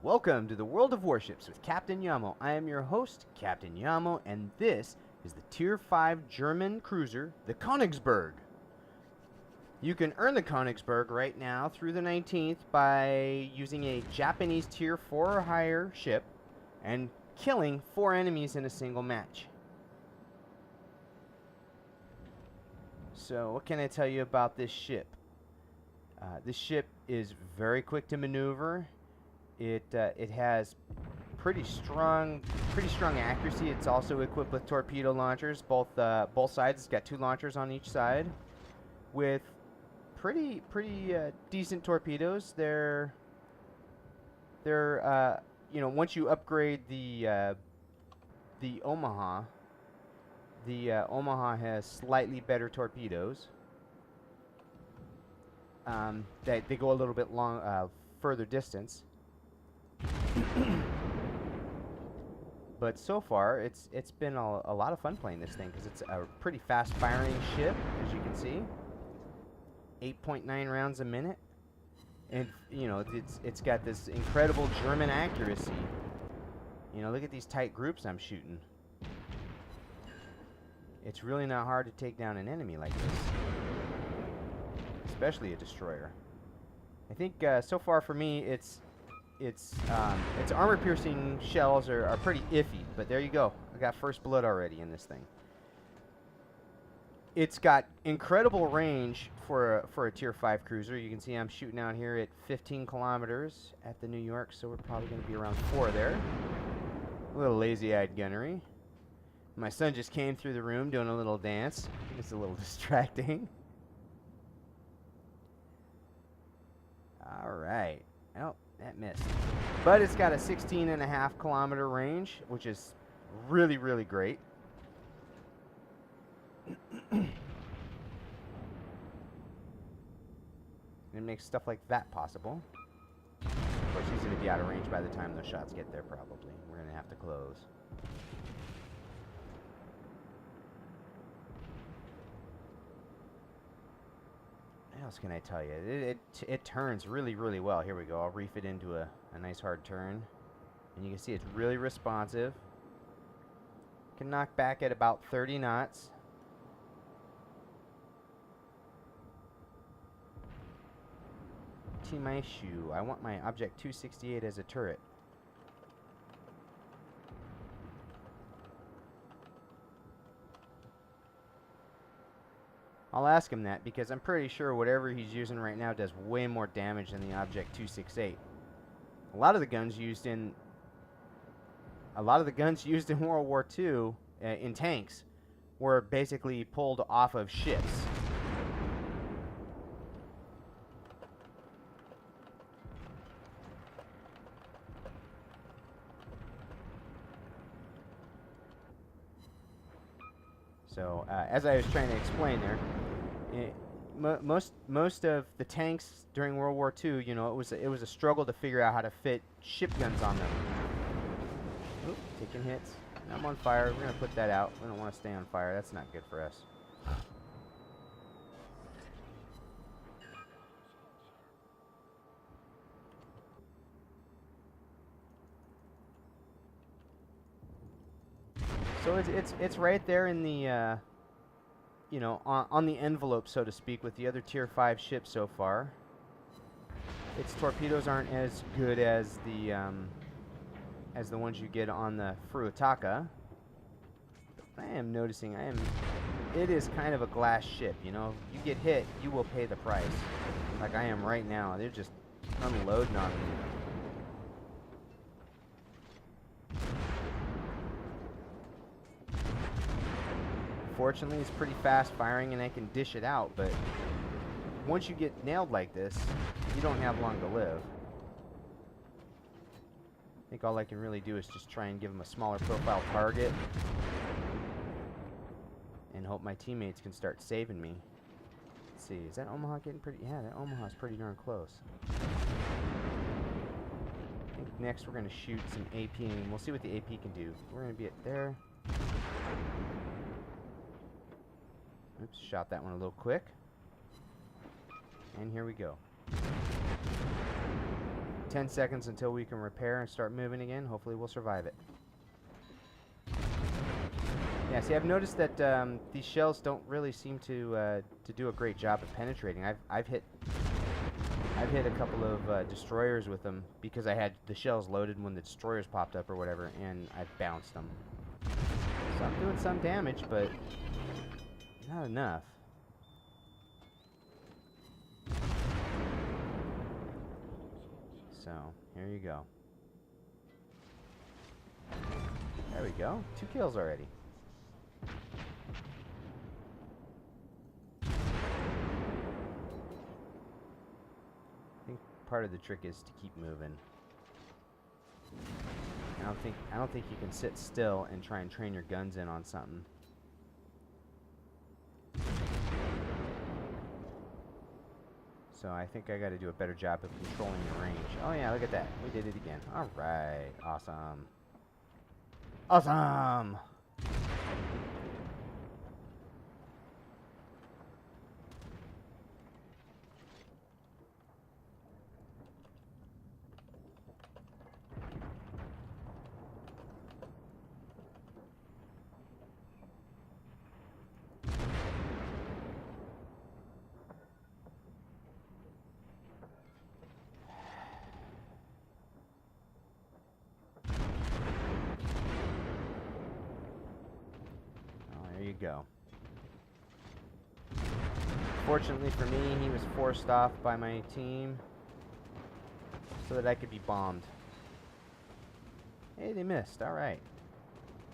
Welcome to the World of Warships with Captain Yamo. I am your host, Captain Yamo, and this is the Tier 5 German cruiser, the Konigsberg. You can earn the Konigsberg right now through the 19th by using a Japanese Tier 4 or higher ship and killing 4 enemies in a single match. So what can I tell you about this ship? This ship is very quick to maneuver. It has pretty strong accuracy. It's also equipped with torpedo launchers. Both sides. It's got 2 launchers on each side, with pretty decent torpedoes. They're you know, once you upgrade the Omaha, Omaha has slightly better torpedoes. They go a little bit further distance. But so far, it's been a lot of fun playing this thing because it's a pretty fast firing ship, as you can see. 8.9 rounds a minute, and you know it's got this incredible German accuracy. You know, look at these tight groups I'm shooting. It's really not hard to take down an enemy like this, especially a destroyer. I think so far for me, its armor-piercing shells are pretty iffy, but there you go. I got first blood already in this thing. It's got incredible range for a Tier 5 cruiser. You can see I'm shooting out here at 15 kilometers at the New York, so we're probably going to be around 4 there. A little lazy-eyed gunnery. My son just came through the room doing a little dance. It's a little distracting. Alright. Oh, that missed. But it's got a 16.5 kilometer range, which is really, really great. It makes stuff like that possible. Of course, he's going to be out of range by the time those shots get there, probably. We're going to have to close. What else can I tell you? It turns really, really well. Here we go. I'll reef it into a nice hard turn. And you can see it's really responsive. Can knock back at about 30 knots. My shoe. I want my Object 268 as a turret. I'll ask him that because I'm pretty sure whatever he's using right now does way more damage than the Object 268. A lot of the guns used in World War II in tanks were basically pulled off of ships. So, as I was trying to explain there, most of the tanks during World War II, you know, it was a struggle to figure out how to fit ship guns on them. Oop, taking hits. I'm on fire. We're gonna put that out. We don't want to stay on fire. That's not good for us. So it's right there in the you know, on the envelope, so to speak, with the other Tier 5 ships so far. Its torpedoes aren't as good as the ones you get on the Furutaka. I am noticing it is kind of a glass ship, you know. If you get hit, you will pay the price. Like I am right now. They're just unloading on me. Fortunately, it's pretty fast firing and I can dish it out, but once you get nailed like this, you don't have long to live. I think all I can really do is just try and give him a smaller profile target and hope my teammates can start saving me. Let's see, is that Omaha getting pretty... Yeah, that Omaha's pretty darn close. I think next we're going to shoot some AP and we'll see what the AP can do. We're going to be at there. Oops, shot that one a little quick. And here we go. 10 seconds until we can repair and start moving again. Hopefully we'll survive it. Yeah, see, I've noticed that these shells don't really seem to do a great job of penetrating. I've hit a couple of destroyers with them because I had the shells loaded when the destroyers popped up or whatever, and I bounced them. So I'm doing some damage, but not enough. So, here you go. There we go. 2 kills already. I think part of the trick is to keep moving. I don't think you can sit still and try and train your guns in on something. So I think I got to do a better job of controlling the range. Oh yeah, look at that. We did it again. All right. Awesome. Awesome! Go. Fortunately for me, he was forced off by my team so that I could be bombed. Hey, they missed. All right.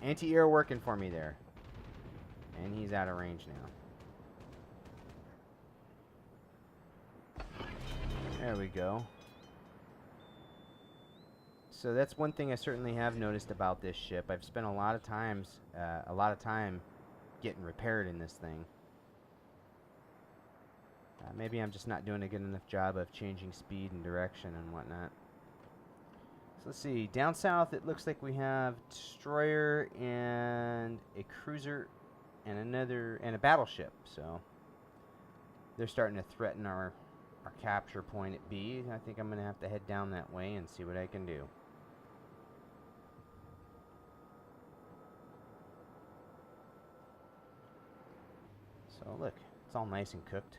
Anti-air working for me there. And he's out of range now. There we go. So that's one thing I certainly have noticed about this ship. I've spent a lot of time getting repaired in this thing. Maybe I'm just not doing a good enough job of changing speed and direction and whatnot. So let's see. Down south, it looks like we have destroyer and a cruiser and a battleship. So they're starting to threaten our capture point at B. I think I'm going to have to head down that way and see what I can do. So look, it's all nice and cooked.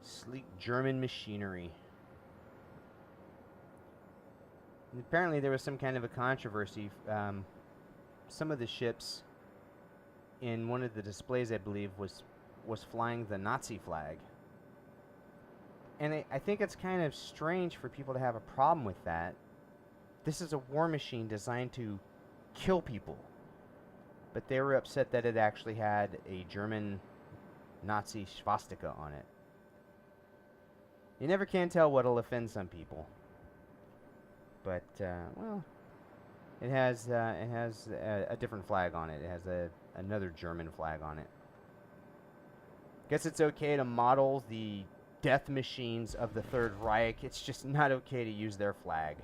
Sleek German machinery. And apparently there was some kind of a controversy. Some of the ships in one of the displays, I believe, was flying the Nazi flag. And I think it's kind of strange for people to have a problem with that. This is a war machine designed to kill people. But they were upset that it actually had a German Nazi swastika on it. You never can tell what'll offend some people. But, well, it has a different flag on it. It has another German flag on it. Guess it's okay to model the death machines of the Third Reich. It's just not okay to use their flag.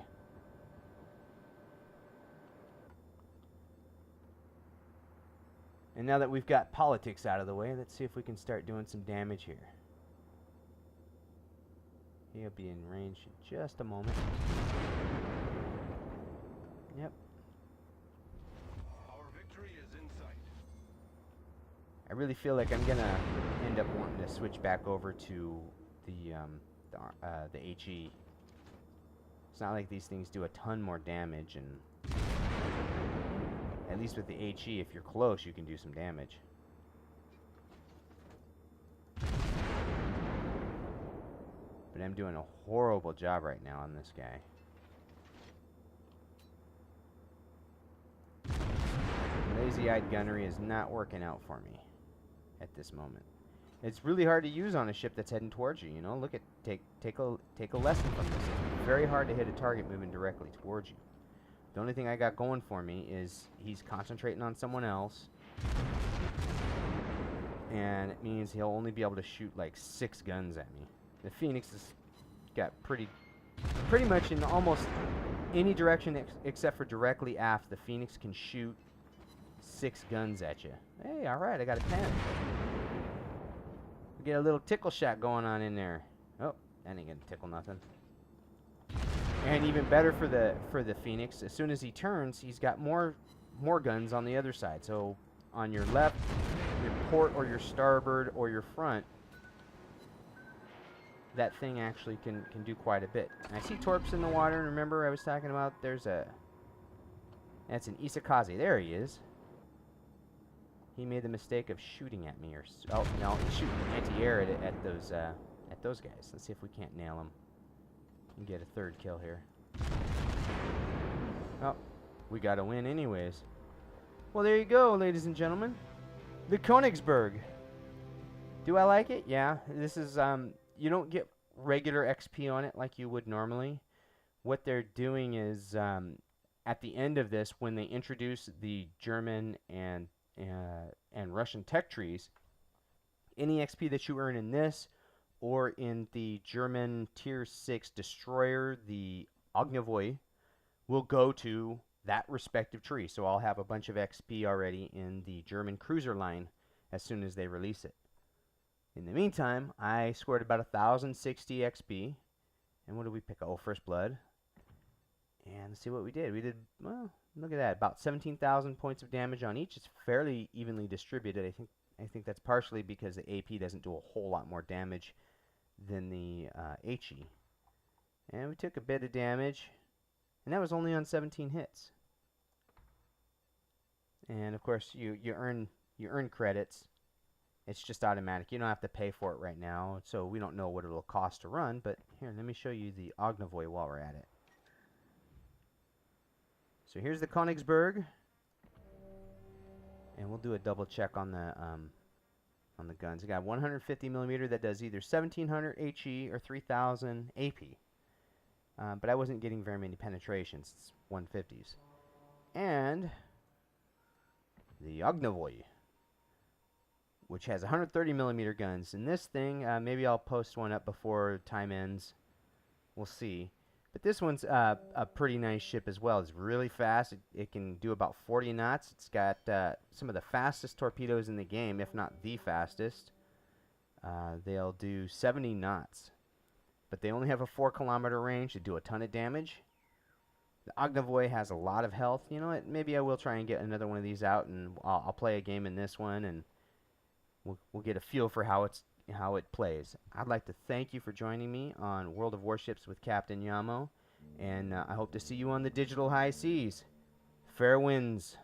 And now that we've got politics out of the way, let's see if we can start doing some damage here. He'll be in range in just a moment. Yep. Our victory is in sight. I really feel like I'm gonna end up wanting to switch back over to the HE. It's not like these things do a ton more damage, and at least with the HE, if you're close, you can do some damage. But I'm doing a horrible job right now on this guy. Lazy-eyed gunnery is not working out for me at this moment. It's really hard to use on a ship that's heading towards you. You know, look at take a lesson from this. It's very hard to hit a target moving directly towards you. The only thing I got going for me is he's concentrating on someone else, and it means he'll only be able to shoot like 6 guns at me. The Phoenix has got pretty much in almost any direction except for directly aft. The Phoenix can shoot 6 guns at you. Hey, all right, I got a 10. get a little tickle shot going on in there. Oh, that ain't gonna tickle nothing. And even better for the Phoenix, as soon as he turns, he's got more guns on the other side. So on your left, your port or your starboard or your front, that thing actually can do quite a bit. And I see torps in the water. Remember I was talking about there's a... That's an Isakaze. There he is. He made the mistake of shooting at me. Oh, no, he's shooting anti-air at those guys. Let's see if we can't nail him and get a third kill here. Oh, we got to win anyways. Well, there you go, ladies and gentlemen. The Konigsberg. Do I like it? Yeah. This is... You don't get regular XP on it like you would normally. What they're doing is, at the end of this, when they introduce the German and Russian tech trees, any XP that you earn in this or in the German Tier 6 destroyer, the Ognavoy, will go to that respective tree. So I'll have a bunch of XP already in the German cruiser line as soon as they release it. In the meantime, I scored about 1,060 XP. And what did we pick? Oh, First Blood. And let's see what we did. We did, well, look at that, about 17,000 points of damage on each. It's fairly evenly distributed. I think that's partially because the AP doesn't do a whole lot more damage than the HE. And we took a bit of damage, and that was only on 17 hits. And of course, you earn credits. It's just automatic. You don't have to pay for it right now, so we don't know what it'll cost to run. But here, let me show you the Ognavoy while we're at it. So here's the Konigsberg, and we'll do a double check on the guns. I got 150 millimeter that does either 1700 HE or 3000 AP, but I wasn't getting very many penetrations. It's 150s, and the Ognavoy, which has 130 millimeter guns. And this thing, maybe I'll post one up before time ends. We'll see. But this one's a pretty nice ship as well. It's really fast. It can do about 40 knots. It's got some of the fastest torpedoes in the game, if not the fastest. They'll do 70 knots. But they only have a 4-kilometer range. They do a ton of damage. The Ognavoy has a lot of health. You know what? Maybe I will try and get another one of these out, and I'll play a game in this one, and we'll get a feel for how it plays. I'd like to thank you for joining me on World of Warships with Captain Yamo, and I hope to see you on the digital high seas. Fair winds.